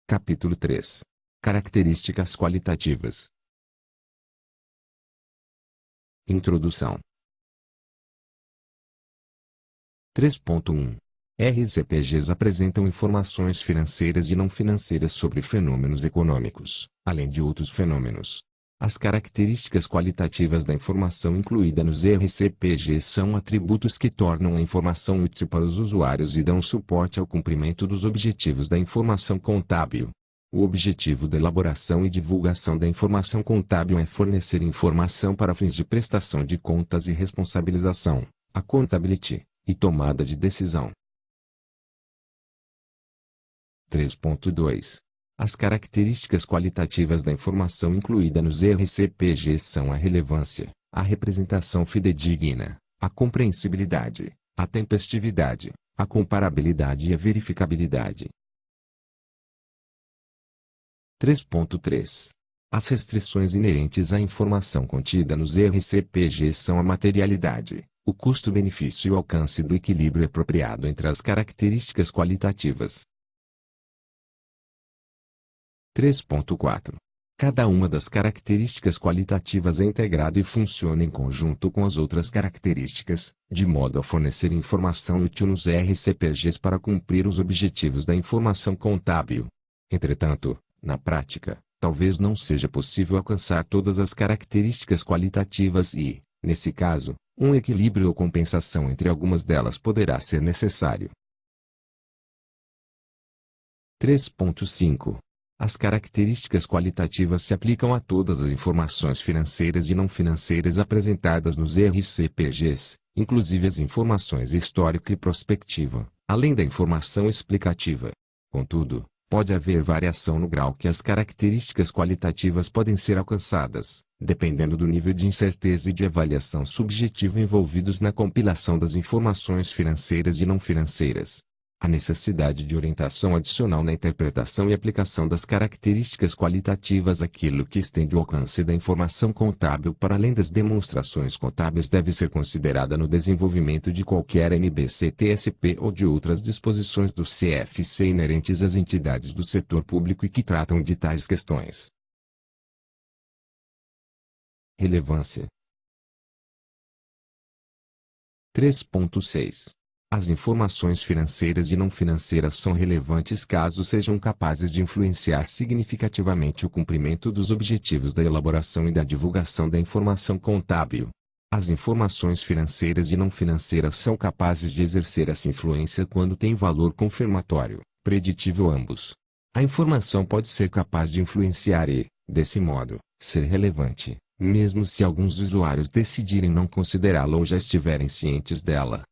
Capítulo 3. Características qualitativas. Introdução. 3.1. RCPGs apresentam informações financeiras e não financeiras sobre fenômenos econômicos, além de outros fenômenos. As características qualitativas da informação incluída nos RCPGs são atributos que tornam a informação útil para os usuários e dão suporte ao cumprimento dos objetivos da informação contábil. O objetivo da elaboração e divulgação da informação contábil é fornecer informação para fins de prestação de contas e responsabilização, accountability, e tomada de decisão. 3.2. As características qualitativas da informação incluída nos RCPGs são a relevância, a representação fidedigna, a compreensibilidade, a tempestividade, a comparabilidade e a verificabilidade. 3.3. As restrições inerentes à informação contida nos RCPGs são a materialidade, o custo-benefício e o alcance do equilíbrio apropriado entre as características qualitativas. 3.4. Cada uma das características qualitativas é integrada e funciona em conjunto com as outras características, de modo a fornecer informação útil nos RCPGs para cumprir os objetivos da informação contábil. Entretanto, na prática, talvez não seja possível alcançar todas as características qualitativas e, nesse caso, um equilíbrio ou compensação entre algumas delas poderá ser necessário. 3.5. As características qualitativas se aplicam a todas as informações financeiras e não financeiras apresentadas nos RCPGs, inclusive as informações histórica e prospectiva, além da informação explicativa. Contudo, pode haver variação no grau que as características qualitativas podem ser alcançadas, dependendo do nível de incerteza e de avaliação subjetiva envolvidos na compilação das informações financeiras e não financeiras. A necessidade de orientação adicional na interpretação e aplicação das características qualitativas àquilo que estende o alcance da informação contábil para além das demonstrações contábeis deve ser considerada no desenvolvimento de qualquer NBC-TSP ou de outras disposições do CFC inerentes às entidades do setor público e que tratam de tais questões. Relevância. 3.6. As informações financeiras e não financeiras são relevantes caso sejam capazes de influenciar significativamente o cumprimento dos objetivos da elaboração e da divulgação da informação contábil. As informações financeiras e não financeiras são capazes de exercer essa influência quando têm valor confirmatório, preditivo ambos. A informação pode ser capaz de influenciar e, desse modo, ser relevante, mesmo se alguns usuários decidirem não considerá-la ou já estiverem cientes dela.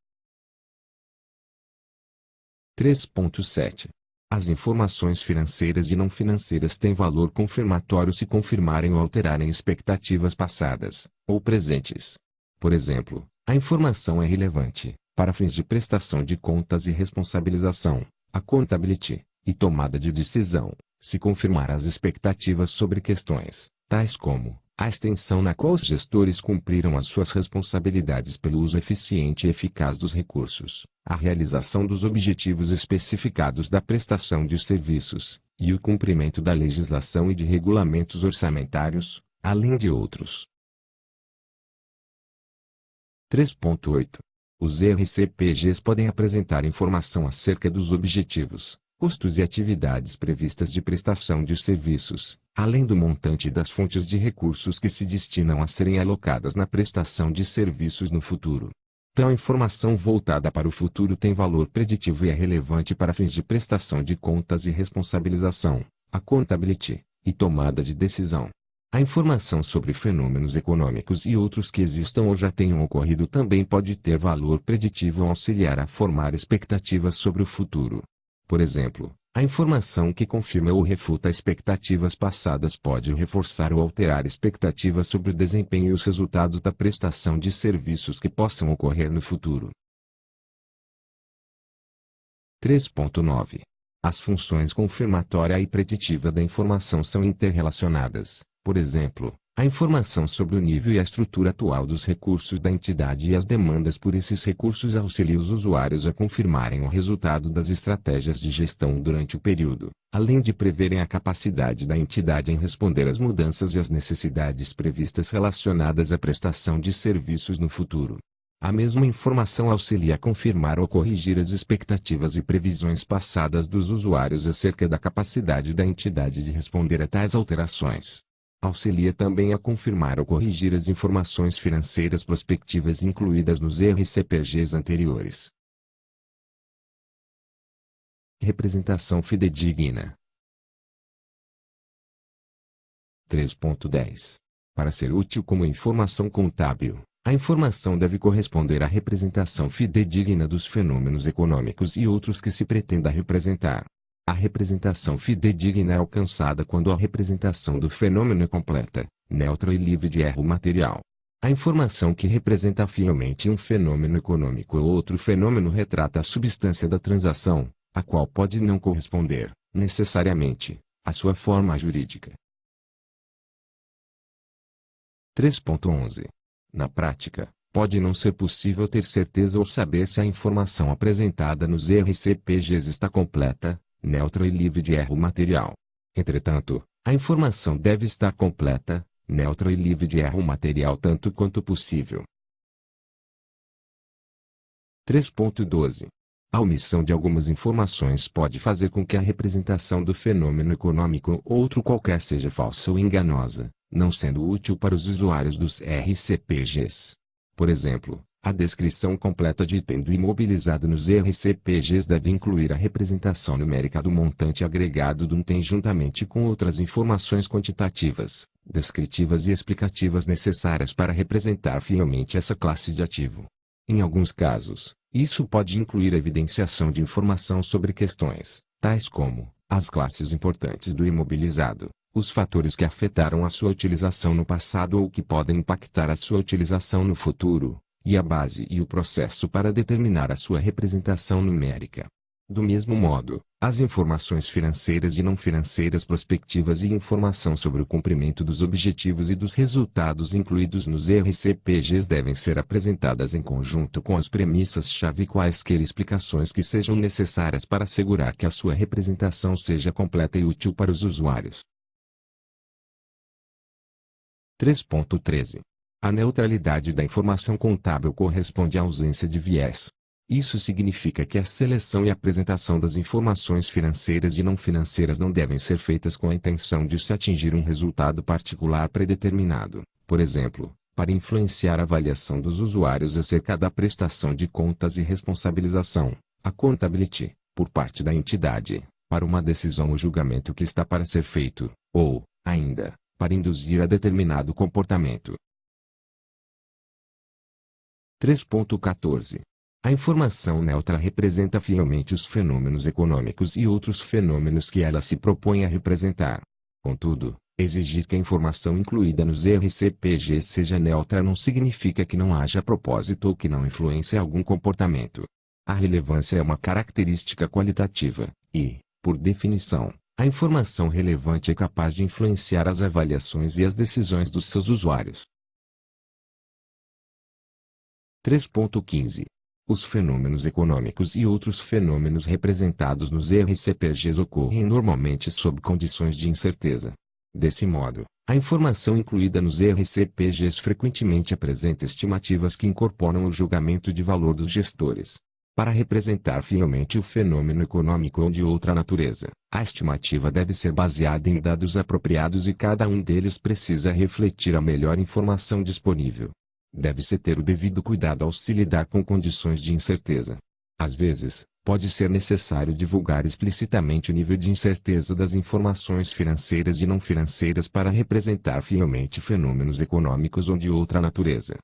3.7. As informações financeiras e não financeiras têm valor confirmatório se confirmarem ou alterarem expectativas passadas, ou presentes. Por exemplo, a informação é relevante, para fins de prestação de contas e responsabilização, accountability, e tomada de decisão, se confirmar as expectativas sobre questões, tais como a extensão na qual os gestores cumpriram as suas responsabilidades pelo uso eficiente e eficaz dos recursos, a realização dos objetivos especificados da prestação de serviços, e o cumprimento da legislação e de regulamentos orçamentários, além de outros. 3.8. Os RCPGs podem apresentar informação acerca dos objetivos, custos e atividades previstas de prestação de serviços, além do montante das fontes de recursos que se destinam a serem alocadas na prestação de serviços no futuro. Tal informação voltada para o futuro tem valor preditivo e é relevante para fins de prestação de contas e responsabilização, accountability, e tomada de decisão. A informação sobre fenômenos econômicos e outros que existam ou já tenham ocorrido também pode ter valor preditivo ao auxiliar a formar expectativas sobre o futuro. Por exemplo, a informação que confirma ou refuta expectativas passadas pode reforçar ou alterar expectativas sobre o desempenho e os resultados da prestação de serviços que possam ocorrer no futuro. 3.9. As funções confirmatória e preditiva da informação são interrelacionadas. Por exemplo, A informação sobre o nível e a estrutura atual dos recursos da entidade e as demandas por esses recursos auxilia os usuários a confirmarem o resultado das estratégias de gestão durante o período, além de preverem a capacidade da entidade em responder às mudanças e às necessidades previstas relacionadas à prestação de serviços no futuro. A mesma informação auxilia a confirmar ou corrigir as expectativas e previsões passadas dos usuários acerca da capacidade da entidade de responder a tais alterações. Auxilia também a confirmar ou corrigir as informações financeiras prospectivas incluídas nos RCPGs anteriores. Representação fidedigna. 3.10. Para ser útil como informação contábil, a informação deve corresponder à representação fidedigna dos fenômenos econômicos e outros que se pretenda representar. A representação fidedigna é alcançada quando a representação do fenômeno é completa, neutra e livre de erro material. A informação que representa fielmente um fenômeno econômico ou outro fenômeno retrata a substância da transação, a qual pode não corresponder, necessariamente, à sua forma jurídica. 3.11. Na prática, pode não ser possível ter certeza ou saber se a informação apresentada nos RCPGs está completa, neutra e livre de erro material. Entretanto, a informação deve estar completa, neutra e livre de erro material tanto quanto possível. 3.12. A omissão de algumas informações pode fazer com que a representação do fenômeno econômico ou outro qualquer seja falsa ou enganosa, não sendo útil para os usuários dos RCPGs. Por exemplo, a descrição completa de item do imobilizado nos RCPGs deve incluir a representação numérica do montante agregado do item juntamente com outras informações quantitativas, descritivas e explicativas necessárias para representar fielmente essa classe de ativo. Em alguns casos, isso pode incluir a evidenciação de informação sobre questões, tais como as classes importantes do imobilizado, os fatores que afetaram a sua utilização no passado ou que podem impactar a sua utilização no futuro, e a base e o processo para determinar a sua representação numérica. Do mesmo modo, as informações financeiras e não financeiras prospectivas e informação sobre o cumprimento dos objetivos e dos resultados incluídos nos RCPGs devem ser apresentadas em conjunto com as premissas-chave e quaisquer explicações que sejam necessárias para assegurar que a sua representação seja completa e útil para os usuários. 3.13. A neutralidade da informação contábil corresponde à ausência de viés. Isso significa que a seleção e apresentação das informações financeiras e não financeiras não devem ser feitas com a intenção de se atingir um resultado particular predeterminado, por exemplo, para influenciar a avaliação dos usuários acerca da prestação de contas e responsabilização, accountability, por parte da entidade, para uma decisão ou julgamento que está para ser feito, ou, ainda, para induzir a determinado comportamento. 3.14. A informação neutra representa fielmente os fenômenos econômicos e outros fenômenos que ela se propõe a representar. Contudo, exigir que a informação incluída nos RCPG seja neutra não significa que não haja propósito ou que não influencie algum comportamento. A relevância é uma característica qualitativa, e, por definição, a informação relevante é capaz de influenciar as avaliações e as decisões dos seus usuários. 3.15. Os fenômenos econômicos e outros fenômenos representados nos RCPGs ocorrem normalmente sob condições de incerteza. Desse modo, a informação incluída nos RCPGs frequentemente apresenta estimativas que incorporam o julgamento de valor dos gestores. Para representar fielmente o fenômeno econômico ou de outra natureza, a estimativa deve ser baseada em dados apropriados e cada um deles precisa refletir a melhor informação disponível. Deve-se ter o devido cuidado ao se lidar com condições de incerteza. Às vezes, pode ser necessário divulgar explicitamente o nível de incerteza das informações financeiras e não financeiras para representar fielmente fenômenos econômicos ou de outra natureza.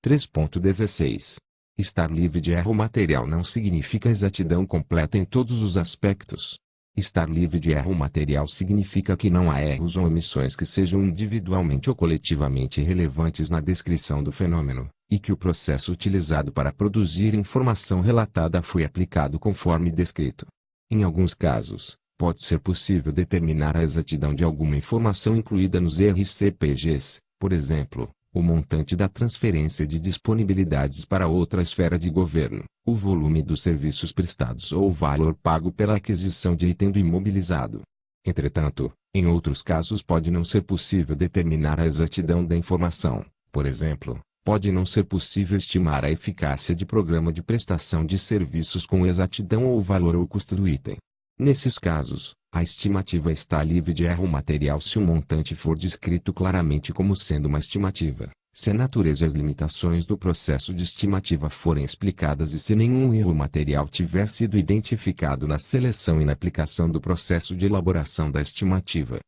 3.16. Estar livre de erro material não significa exatidão completa em todos os aspectos. Estar livre de erro material significa que não há erros ou omissões que sejam individualmente ou coletivamente relevantes na descrição do fenômeno, e que o processo utilizado para produzir informação relatada foi aplicado conforme descrito. Em alguns casos, Pode ser possível determinar a exatidão de alguma informação incluída nos RCPGs, por exemplo, o montante da transferência de disponibilidades para outra esfera de governo, o volume dos serviços prestados ou o valor pago pela aquisição de item do imobilizado. Entretanto, em outros casos pode não ser possível determinar a exatidão da informação. Por exemplo, pode não ser possível estimar a eficácia de programa de prestação de serviços com exatidão ou o valor ou custo do item. Nesses casos, a estimativa está livre de erro material se o montante for descrito claramente como sendo uma estimativa, se a natureza e as limitações do processo de estimativa forem explicadas e se nenhum erro material tiver sido identificado na seleção e na aplicação do processo de elaboração da estimativa.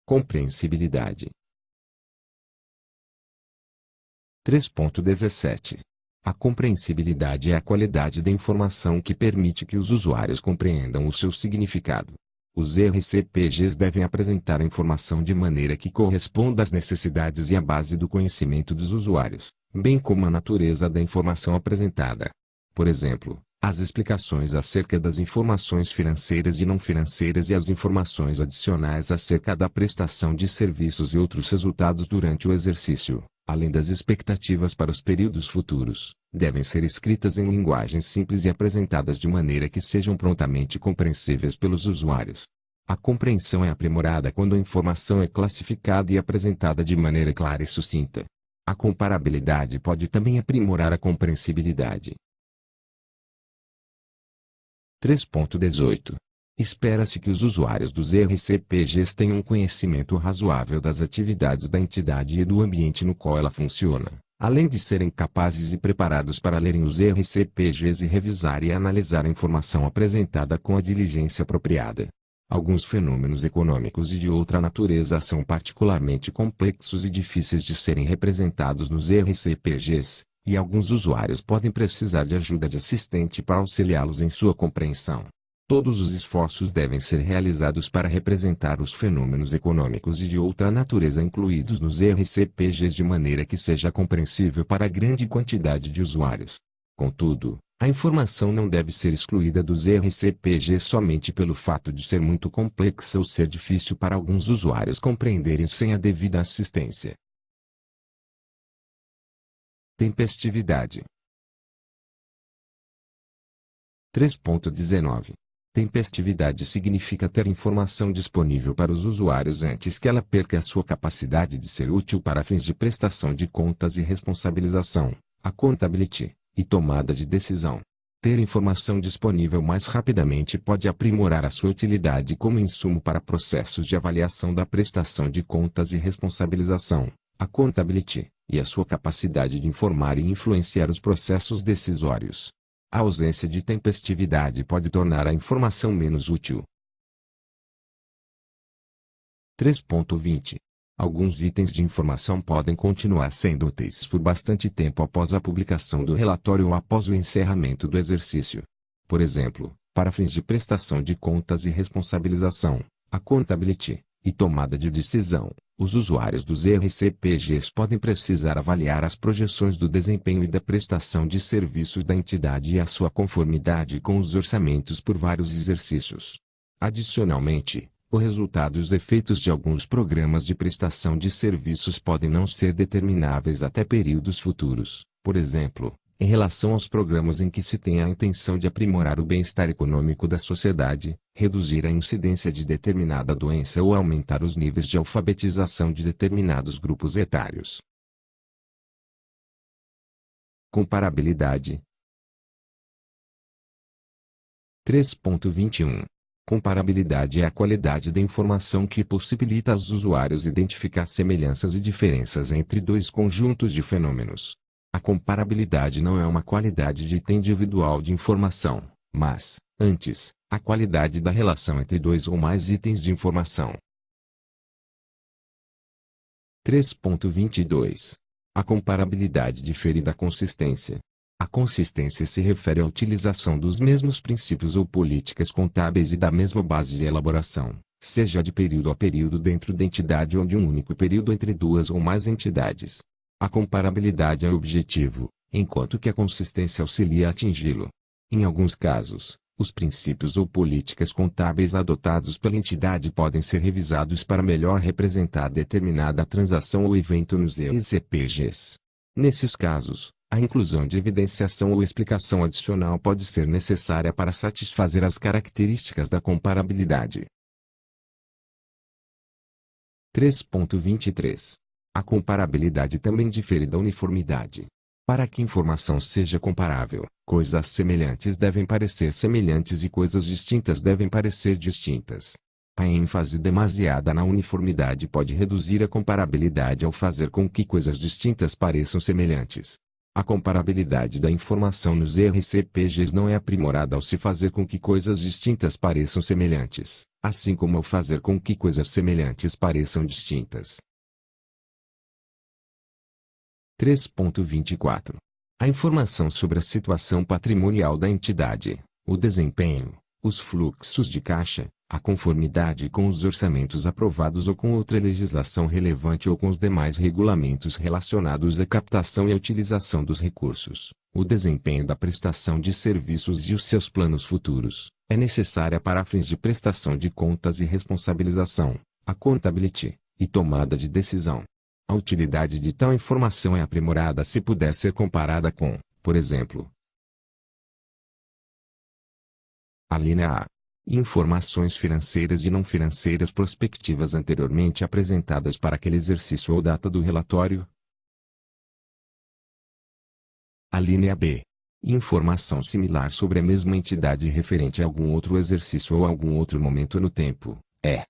Compreensibilidade. 3.17. A compreensibilidade é a qualidade da informação que permite que os usuários compreendam o seu significado. Os RCPGs devem apresentar a informação de maneira que corresponda às necessidades e à base do conhecimento dos usuários, bem como à natureza da informação apresentada. Por exemplo, as explicações acerca das informações financeiras e não financeiras e as informações adicionais acerca da prestação de serviços e outros resultados durante o exercício, além das expectativas para os períodos futuros, devem ser escritas em linguagem simples e apresentadas de maneira que sejam prontamente compreensíveis pelos usuários. A compreensão é aprimorada quando a informação é classificada e apresentada de maneira clara e sucinta. A comparabilidade pode também aprimorar a compreensibilidade. 3.18. Espera-se que os usuários dos RCPGs tenham um conhecimento razoável das atividades da entidade e do ambiente no qual ela funciona, além de serem capazes e preparados para lerem os RCPGs e revisar e analisar a informação apresentada com a diligência apropriada. Alguns fenômenos econômicos e de outra natureza são particularmente complexos e difíceis de serem representados nos RCPGs, e alguns usuários podem precisar de ajuda de assistente para auxiliá-los em sua compreensão. Todos os esforços devem ser realizados para representar os fenômenos econômicos e de outra natureza incluídos nos RCPGs de maneira que seja compreensível para a grande quantidade de usuários. Contudo, a informação não deve ser excluída dos RCPGs somente pelo fato de ser muito complexa ou ser difícil para alguns usuários compreenderem sem a devida assistência. Tempestividade. 3.19. Tempestividade significa ter informação disponível para os usuários antes que ela perca a sua capacidade de ser útil para fins de prestação de contas e responsabilização, accountability, e tomada de decisão. Ter informação disponível mais rapidamente pode aprimorar a sua utilidade como insumo para processos de avaliação da prestação de contas e responsabilização, accountability, e a sua capacidade de informar e influenciar os processos decisórios. A ausência de tempestividade pode tornar a informação menos útil. 3.20. Alguns itens de informação podem continuar sendo úteis por bastante tempo após a publicação do relatório ou após o encerramento do exercício. Por exemplo, para fins de prestação de contas e responsabilização, accountability, e tomada de decisão, os usuários dos RCPGs podem precisar avaliar as projeções do desempenho e da prestação de serviços da entidade e a sua conformidade com os orçamentos por vários exercícios. Adicionalmente, o resultado e os efeitos de alguns programas de prestação de serviços podem não ser determináveis até períodos futuros, por exemplo, em relação aos programas em que se tem a intenção de aprimorar o bem-estar econômico da sociedade, reduzir a incidência de determinada doença ou aumentar os níveis de alfabetização de determinados grupos etários. Comparabilidade. 3.21. Comparabilidade é a qualidade da informação que possibilita aos usuários identificar semelhanças e diferenças entre dois conjuntos de fenômenos. A comparabilidade não é uma qualidade de item individual de informação, mas, antes, a qualidade da relação entre dois ou mais itens de informação. 3.22. A comparabilidade difere da consistência. A consistência se refere à utilização dos mesmos princípios ou políticas contábeis e da mesma base de elaboração, seja de período a período dentro da entidade ou de um único período entre duas ou mais entidades. A comparabilidade é o objetivo, enquanto que a consistência auxilia a atingi-lo. Em alguns casos, Os princípios ou políticas contábeis adotados pela entidade podem ser revisados para melhor representar determinada transação ou evento nos ECPGs. Nesses casos, a inclusão de evidenciação ou explicação adicional pode ser necessária para satisfazer as características da comparabilidade. 3.23. A comparabilidade também difere da uniformidade. Para que informação seja comparável, coisas semelhantes devem parecer semelhantes e coisas distintas devem parecer distintas. A ênfase demasiada na uniformidade pode reduzir a comparabilidade ao fazer com que coisas distintas pareçam semelhantes. A comparabilidade da informação nos RCPGs não é aprimorada ao se fazer com que coisas distintas pareçam semelhantes, assim como ao fazer com que coisas semelhantes pareçam distintas. 3.24. A informação sobre a situação patrimonial da entidade, o desempenho, os fluxos de caixa, a conformidade com os orçamentos aprovados ou com outra legislação relevante ou com os demais regulamentos relacionados à captação e à utilização dos recursos, o desempenho da prestação de serviços e os seus planos futuros, é necessária para fins de prestação de contas e responsabilização, accountability, e tomada de decisão. A utilidade de tal informação é aprimorada se puder ser comparada com, por exemplo, a linha A. Informações financeiras e não financeiras prospectivas anteriormente apresentadas para aquele exercício ou data do relatório. A linha B. Informação similar sobre a mesma entidade referente a algum outro exercício ou algum outro momento no tempo, é.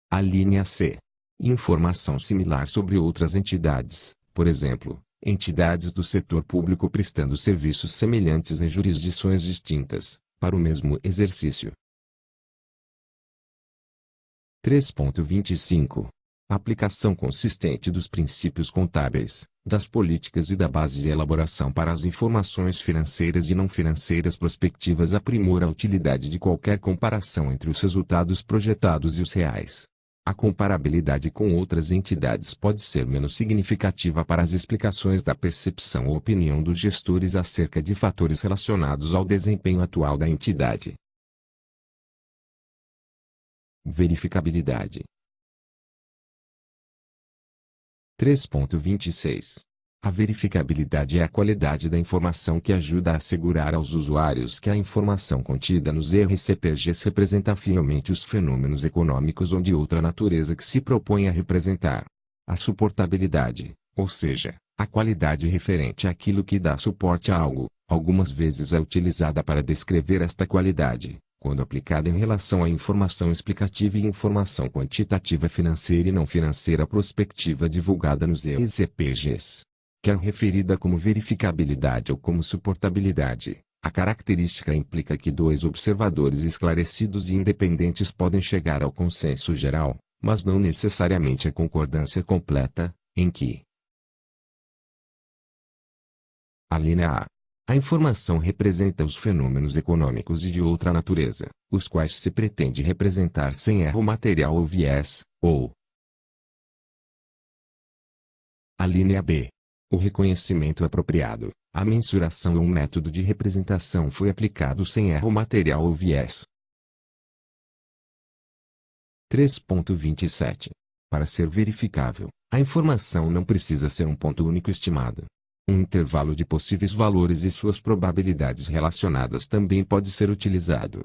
A linha C. Informação similar sobre outras entidades, por exemplo, entidades do setor público prestando serviços semelhantes em jurisdições distintas, para o mesmo exercício. 3.25. Aplicação consistente dos princípios contábeis, das políticas e da base de elaboração para as informações financeiras e não financeiras prospectivas aprimora a utilidade de qualquer comparação entre os resultados projetados e os reais. A comparabilidade com outras entidades pode ser menos significativa para as explicações da percepção ou opinião dos gestores acerca de fatores relacionados ao desempenho atual da entidade. Verificabilidade. 3.26. A verificabilidade é a qualidade da informação que ajuda a assegurar aos usuários que a informação contida nos RCPGs representa fielmente os fenômenos econômicos ou de outra natureza que se propõe a representar. A suportabilidade, ou seja, a qualidade referente àquilo que dá suporte a algo, algumas vezes é utilizada para descrever esta qualidade, quando aplicada em relação à informação explicativa e informação quantitativa financeira e não financeira prospectiva divulgada nos RCPGs. Quer referida como verificabilidade ou como suportabilidade, a característica implica que dois observadores esclarecidos e independentes podem chegar ao consenso geral, mas não necessariamente a concordância completa, em que a linha A. A informação representa os fenômenos econômicos e de outra natureza, os quais se pretende representar sem erro material ou viés, ou a linha B. O reconhecimento apropriado, a mensuração ou um método de representação foi aplicado sem erro material ou viés. 3.27. Para ser verificável, a informação não precisa ser um ponto único estimado. Um intervalo de possíveis valores e suas probabilidades relacionadas também pode ser utilizado.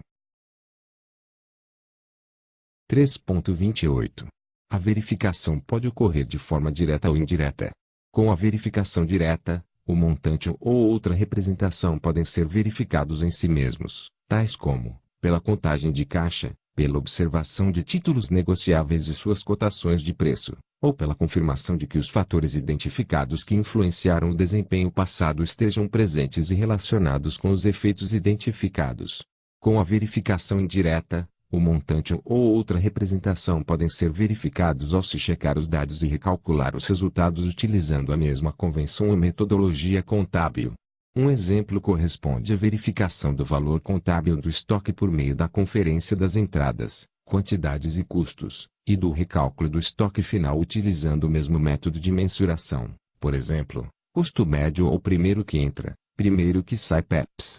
3.28. A verificação pode ocorrer de forma direta ou indireta. Com a verificação direta, o montante ou outra representação podem ser verificados em si mesmos, tais como, pela contagem de caixa, pela observação de títulos negociáveis e suas cotações de preço, ou pela confirmação de que os fatores identificados que influenciaram o desempenho passado estejam presentes e relacionados com os efeitos identificados. Com a verificação indireta, o montante ou outra representação podem ser verificados ao se checar os dados e recalcular os resultados utilizando a mesma convenção ou metodologia contábil. Um exemplo corresponde à verificação do valor contábil do estoque por meio da conferência das entradas, quantidades e custos, e do recálculo do estoque final utilizando o mesmo método de mensuração, por exemplo, custo médio ou primeiro que entra, Primeiro que sai PEPs.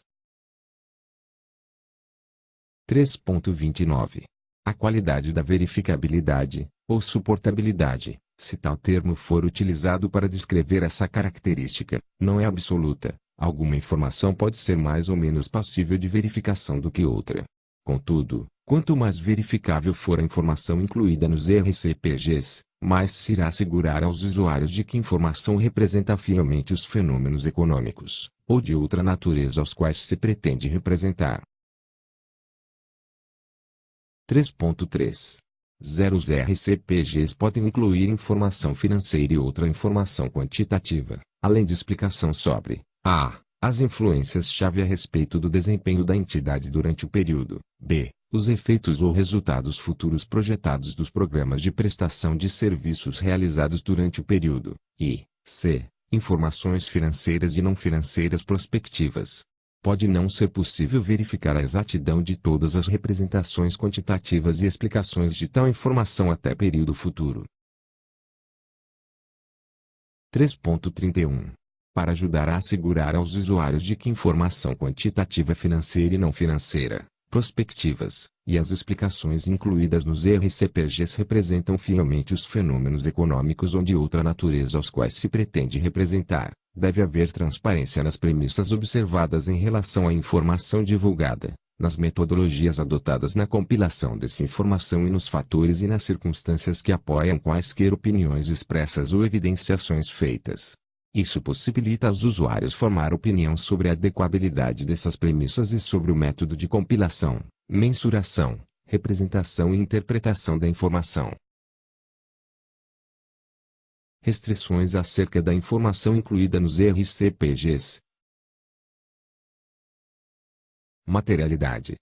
3.29. A qualidade da verificabilidade, ou suportabilidade, se tal termo for utilizado para descrever essa característica, não é absoluta. Alguma informação pode ser mais ou menos passível de verificação do que outra. Contudo, quanto mais verificável for a informação incluída nos RCPGs, mais se irá assegurar aos usuários de que informação representa fielmente os fenômenos econômicos, ou de outra natureza aos quais se pretende representar. 3.3. Os RCPGs podem incluir informação financeira e outra informação quantitativa, além de explicação sobre a. As influências-chave a respeito do desempenho da entidade durante o período. B. Os efeitos ou resultados futuros projetados dos programas de prestação de serviços realizados durante o período. E. C. Informações financeiras e não financeiras prospectivas. Pode não ser possível verificar a exatidão de todas as representações quantitativas e explicações de tal informação até período futuro. 3.31. Para ajudar a assegurar aos usuários de que informação quantitativa financeira e não financeira, prospectivas, e as explicações incluídas nos RCPGs representam fielmente os fenômenos econômicos ou de outra natureza aos quais se pretende representar, deve haver transparência nas premissas observadas em relação à informação divulgada, nas metodologias adotadas na compilação dessa informação e nos fatores e nas circunstâncias que apoiam quaisquer opiniões expressas ou evidenciações feitas. Isso possibilita aos usuários formar opinião sobre a adequabilidade dessas premissas e sobre o método de compilação, mensuração, representação e interpretação da informação. Restrições acerca da informação incluída nos RCPGs. Materialidade.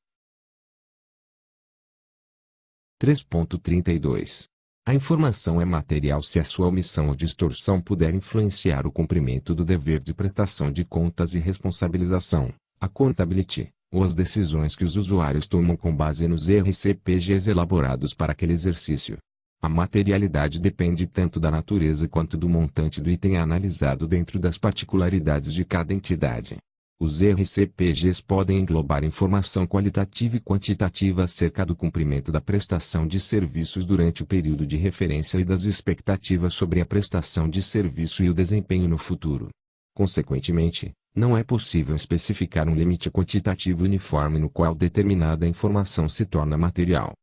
3.32. A informação é material se a sua omissão ou distorção puder influenciar o cumprimento do dever de prestação de contas e responsabilização, accountability, ou as decisões que os usuários tomam com base nos RCPGs elaborados para aquele exercício. A materialidade depende tanto da natureza quanto do montante do item analisado dentro das particularidades de cada entidade. Os RCPGs podem englobar informação qualitativa e quantitativa acerca do cumprimento da prestação de serviços durante o período de referência e das expectativas sobre a prestação de serviço e o desempenho no futuro. Consequentemente, não é possível especificar um limite quantitativo uniforme no qual determinada informação se torna material.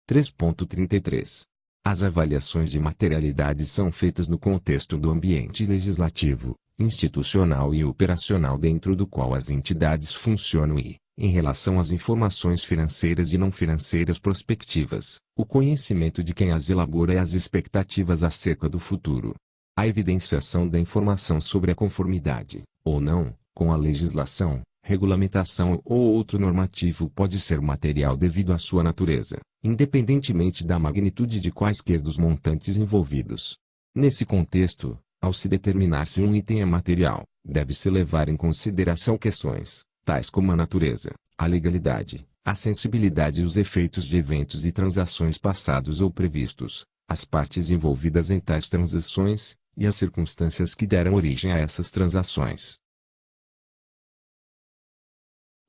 3.33. As avaliações de materialidade são feitas no contexto do ambiente legislativo, institucional e operacional dentro do qual as entidades funcionam e, em relação às informações financeiras e não financeiras prospectivas, o conhecimento de quem as elabora e as expectativas acerca do futuro. A evidenciação da informação sobre a conformidade, ou não, com a legislação, regulamentação ou outro normativo pode ser material devido à sua natureza, independentemente da magnitude de quaisquer dos montantes envolvidos. Nesse contexto, ao se determinar se um item é material, deve-se levar em consideração questões, tais como a natureza, a legalidade, a sensibilidade e os efeitos de eventos e transações passados ou previstos, as partes envolvidas em tais transações, e as circunstâncias que deram origem a essas transações.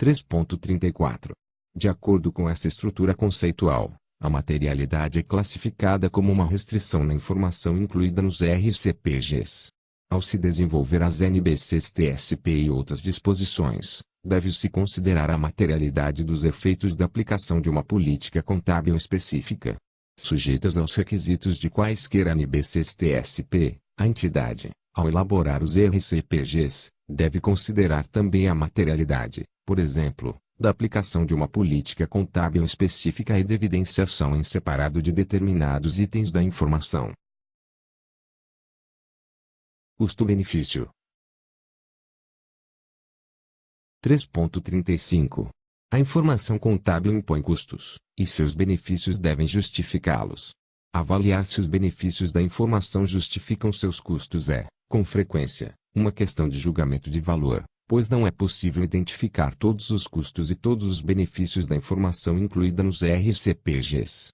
3.34. De acordo com essa estrutura conceitual, a materialidade é classificada como uma restrição na informação incluída nos RCPGs. Ao se desenvolver as NBCs TSP e outras disposições, deve-se considerar a materialidade dos efeitos da aplicação de uma política contábil específica. Sujeitas aos requisitos de quaisquer NBCs TSP, a entidade, ao elaborar os RCPGs, deve considerar também a materialidade, por exemplo, da aplicação de uma política contábil específica e de evidenciação em separado de determinados itens da informação. Custo-benefício. 3.35. A informação contábil impõe custos, e seus benefícios devem justificá-los. Avaliar se os benefícios da informação justificam seus custos é, com frequência, uma questão de julgamento de valor, pois não é possível identificar todos os custos e todos os benefícios da informação incluída nos RCPGs.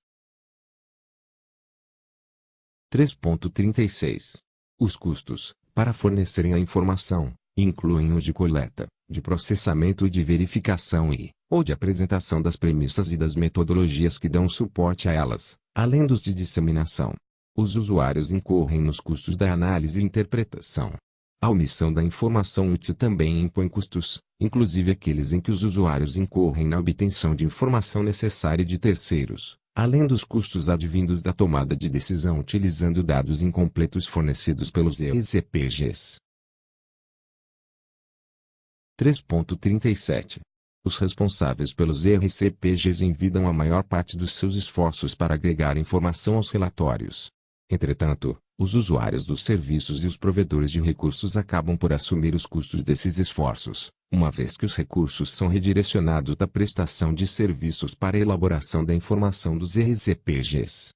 3.36. Os custos, para fornecerem a informação, incluem os de coleta, de processamento e de verificação ou de apresentação das premissas e das metodologias que dão suporte a elas, além dos de disseminação. Os usuários incorrem nos custos da análise e interpretação. A omissão da informação útil também impõe custos, inclusive aqueles em que os usuários incorrem na obtenção de informação necessária de terceiros, além dos custos advindos da tomada de decisão utilizando dados incompletos fornecidos pelos ERCPGs. 3.37. Os responsáveis pelos ERCPGs envidam a maior parte dos seus esforços para agregar informação aos relatórios. Entretanto, os usuários dos serviços e os provedores de recursos acabam por assumir os custos desses esforços, uma vez que os recursos são redirecionados da prestação de serviços para a elaboração da informação dos ERCPGs.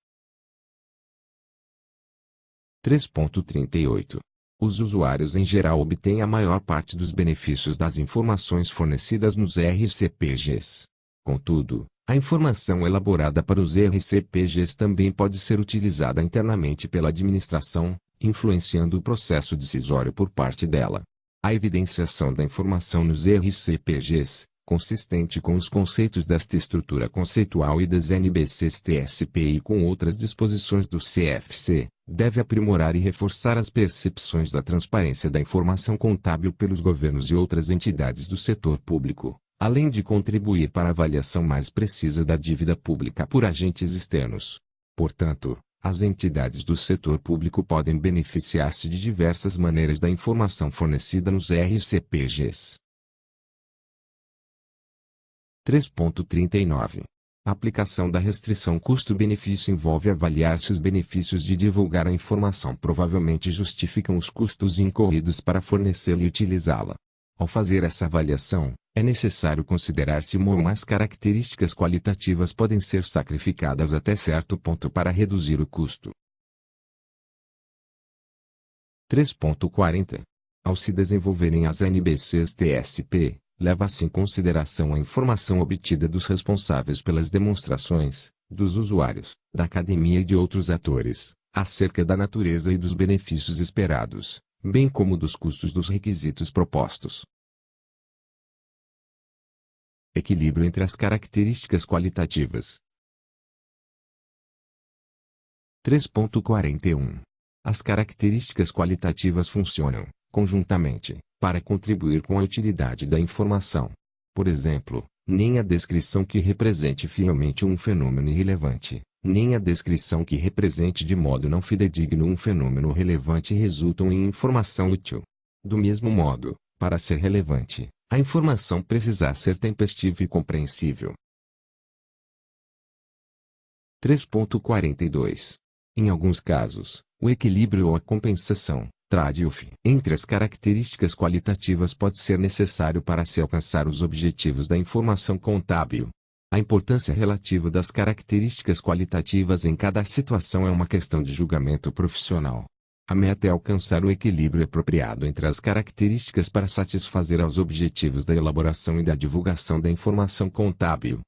3.38. Os usuários em geral obtêm a maior parte dos benefícios das informações fornecidas nos ERCPGs. Contudo, a informação elaborada para os ERCPGs também pode ser utilizada internamente pela administração, influenciando o processo decisório por parte dela. A evidenciação da informação nos ERCPGs, consistente com os conceitos desta estrutura conceitual e das NBCs TSP e com outras disposições do CFC, deve aprimorar e reforçar as percepções da transparência da informação contábil pelos governos e outras entidades do setor público, além de contribuir para a avaliação mais precisa da dívida pública por agentes externos. Portanto, as entidades do setor público podem beneficiar-se de diversas maneiras da informação fornecida nos ERCPGs. 3.39. A aplicação da restrição custo-benefício envolve avaliar se os benefícios de divulgar a informação provavelmente justificam os custos incorridos para fornecê-la e utilizá-la. Ao fazer essa avaliação, é necessário considerar se uma ou mais características qualitativas podem ser sacrificadas até certo ponto para reduzir o custo. 3.40. Ao se desenvolverem as NBCs TSP, leva-se em consideração a informação obtida dos responsáveis pelas demonstrações, dos usuários, da academia e de outros atores, acerca da natureza e dos benefícios esperados, bem como dos custos dos requisitos propostos. Equilíbrio entre as características qualitativas. 3.41. As características qualitativas funcionam, conjuntamente, para contribuir com a utilidade da informação. Por exemplo, nem a descrição que represente fielmente um fenômeno irrelevante, nem a descrição que represente de modo não fidedigno um fenômeno relevante resultam em informação útil. Do mesmo modo, para ser relevante, a informação precisa ser tempestiva e compreensível. 3.42. Em alguns casos, o equilíbrio ou a compensação, trade-off, entre as características qualitativas pode ser necessário para se alcançar os objetivos da informação contábil. A importância relativa das características qualitativas em cada situação é uma questão de julgamento profissional. A meta é alcançar o equilíbrio apropriado entre as características para satisfazer aos objetivos da elaboração e da divulgação da informação contábil.